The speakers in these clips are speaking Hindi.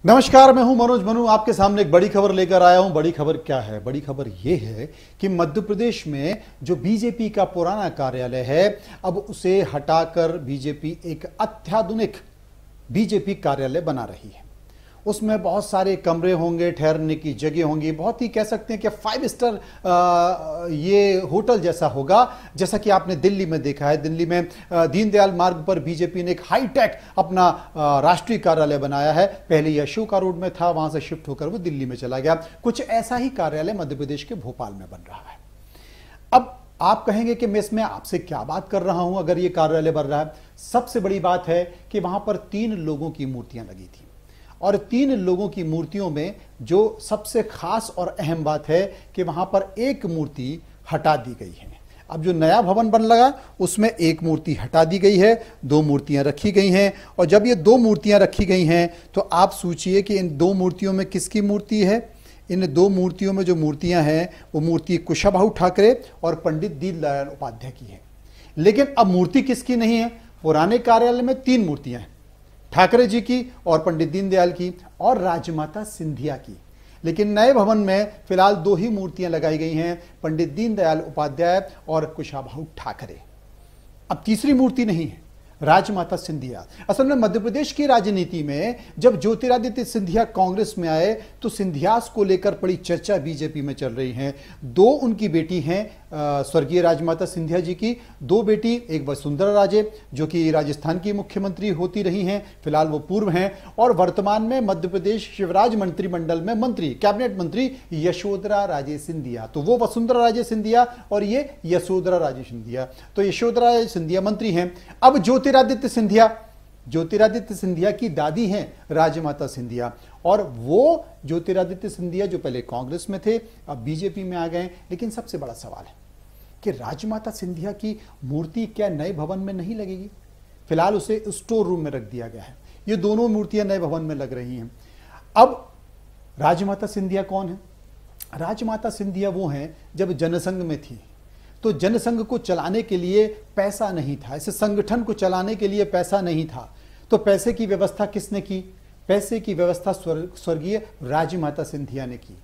नमस्कार, मैं हूं मनोज मनु। आपके सामने एक बड़ी खबर लेकर आया हूं। बड़ी खबर क्या है? बड़ी खबर यह है कि मध्य प्रदेश में जो बीजेपी का पुराना कार्यालय है, अब उसे हटाकर बीजेपी एक अत्याधुनिक बीजेपी कार्यालय बना रही है। उसमें बहुत सारे कमरे होंगे, ठहरने की जगह होंगी, बहुत ही कह सकते हैं कि 5 स्टार ये होटल जैसा होगा, जैसा कि आपने दिल्ली में देखा है। दिल्ली में दीनदयाल मार्ग पर बीजेपी ने एक हाईटेक अपना राष्ट्रीय कार्यालय बनाया है। पहले ये अशोका रोड में था, वहां से शिफ्ट होकर वो दिल्ली में चला गया। कुछ ऐसा ही कार्यालय मध्य प्रदेश के भोपाल में बन रहा है। अब आप कहेंगे कि मैं इसमें आपसे क्या बात कर रहा हूं अगर ये कार्यालय बन रहा है। सबसे बड़ी बात है कि वहां पर 3 लोगों की मूर्तियां लगी थी, और 3 लोगों की मूर्तियों में जो सबसे खास और अहम बात है कि वहां पर एक मूर्ति हटा दी गई है। अब जो नया भवन बन लगा उसमें एक मूर्ति हटा दी गई है, 2 मूर्तियां रखी गई हैं। और जब ये 2 मूर्तियां रखी गई हैं तो आप सोचिए कि इन 2 मूर्तियों में किसकी मूर्ति है। इन 2 मूर्तियों में जो मूर्तियां हैं वो मूर्ति कुशाभाऊ ठाकरे और पंडित दीनदयाल उपाध्याय की है। लेकिन अब मूर्ति किसकी नहीं है? पुराने कार्यालय में 3 मूर्तियां हैं, ठाकरे जी की और पंडित दीनदयाल की और राजमाता सिंधिया की। लेकिन नए भवन में फिलहाल 2 ही मूर्तियां लगाई गई हैं, पंडित दीनदयाल उपाध्याय और कुशाभाऊ ठाकरे। अब तीसरी मूर्ति नहीं है, राजमाता सिंधिया। असल में मध्य प्रदेश की राजनीति में जब ज्योतिरादित्य सिंधिया कांग्रेस में आए तो सिंधियास को लेकर बड़ी चर्चा बीजेपी में चल रही है। 2 उनकी बेटी हैं, स्वर्गीय राजमाता सिंधिया जी की 2 बेटी, एक वसुंधरा राजे जो कि राजस्थान की मुख्यमंत्री होती रही हैं, फिलहाल वो पूर्व हैं, और वर्तमान में मध्य प्रदेश शिवराज मंत्रिमंडल में मंत्री, कैबिनेट मंत्री यशोधरा राजे सिंधिया। तो वो वसुंधरा राजे सिंधिया और ये यशोधरा राजे सिंधिया। तो यशोधरा राजे सिंधिया मंत्री हैं। अब ज्योतिरादित्य सिंधिया की दादी हैं राजमाता सिंधिया, और वो ज्योतिरादित्य सिंधिया जो पहले कांग्रेस में थे अब बीजेपी में आ गए। लेकिन सबसे बड़ा सवाल है कि राजमाता सिंधिया की मूर्ति क्या नए भवन में नहीं लगेगी? फिलहाल उसे स्टोर रूम में रख दिया गया है। ये दोनों मूर्तियां नए भवन में लग रही हैं। अब राजमाता सिंधिया कौन है? राजमाता सिंधिया वो हैं जब जनसंघ में थी तो जनसंघ को चलाने के लिए पैसा नहीं था, इस संगठन को चलाने के लिए पैसा नहीं था। तो पैसे की व्यवस्था किसने की? पैसे की व्यवस्था स्वर्गीय राजमाता सिंधिया ने की,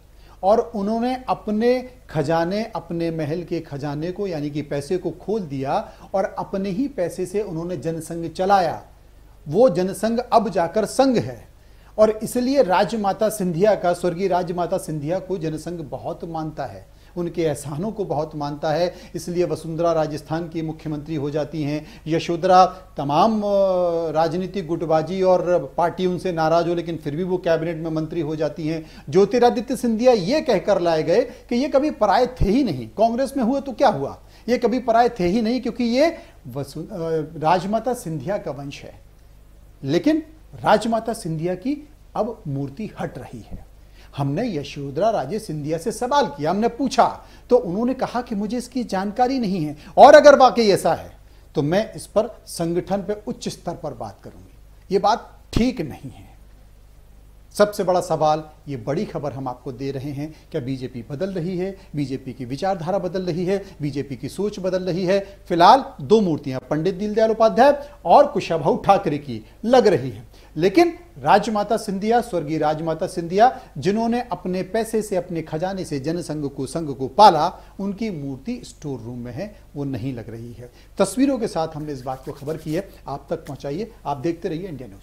और उन्होंने अपने खजाने, अपने महल के खजाने को यानी कि पैसे को खोल दिया और अपने ही पैसे से उन्होंने जनसंघ चलाया। वो जनसंघ अब जाकर संघ है, और इसलिए राजमाता सिंधिया का, स्वर्गीय राजमाता सिंधिया को जनसंघ बहुत मानता है, उनके एहसानों को बहुत मानता है। इसलिए वसुंधरा राजस्थान की मुख्यमंत्री हो जाती हैं, यशोधरा तमाम राजनीतिक गुटबाजी और पार्टी उनसे नाराज हो लेकिन फिर भी वो कैबिनेट में मंत्री हो जाती हैं। ज्योतिरादित्य सिंधिया ये कहकर लाए गए कि ये कभी पराये थे ही नहीं, कांग्रेस में हुए तो क्या हुआ, ये कभी पराये थे ही नहीं, क्योंकि ये राजमाता सिंधिया का वंश है। लेकिन राजमाता सिंधिया की अब मूर्ति हट रही है। हमने यशोधरा राजे सिंधिया से सवाल किया, हमने पूछा, तो उन्होंने कहा कि मुझे इसकी जानकारी नहीं है, और अगर वाकई ऐसा है तो मैं इस पर संगठन पे उच्च स्तर पर बात करूंगी। ये बात ठीक नहीं है। सबसे बड़ा सवाल, ये बड़ी खबर हम आपको दे रहे हैं, क्या बीजेपी बदल रही है? बीजेपी की विचारधारा बदल रही है, बीजेपी की सोच बदल रही है। फिलहाल 2 मूर्तियां पंडित दीनदयाल उपाध्याय और कुशाभाऊ ठाकरे की लग रही है, लेकिन राजमाता सिंधिया, स्वर्गीय राजमाता सिंधिया, जिन्होंने अपने पैसे से, अपने खजाने से जनसंघ को, संघ को पाला, उनकी मूर्ति स्टोर रूम में है, वो नहीं लग रही है। तस्वीरों के साथ हमने इस बात को खबर की है, आप तक पहुंचाइए। आप देखते रहिए इंडिया न्यूज।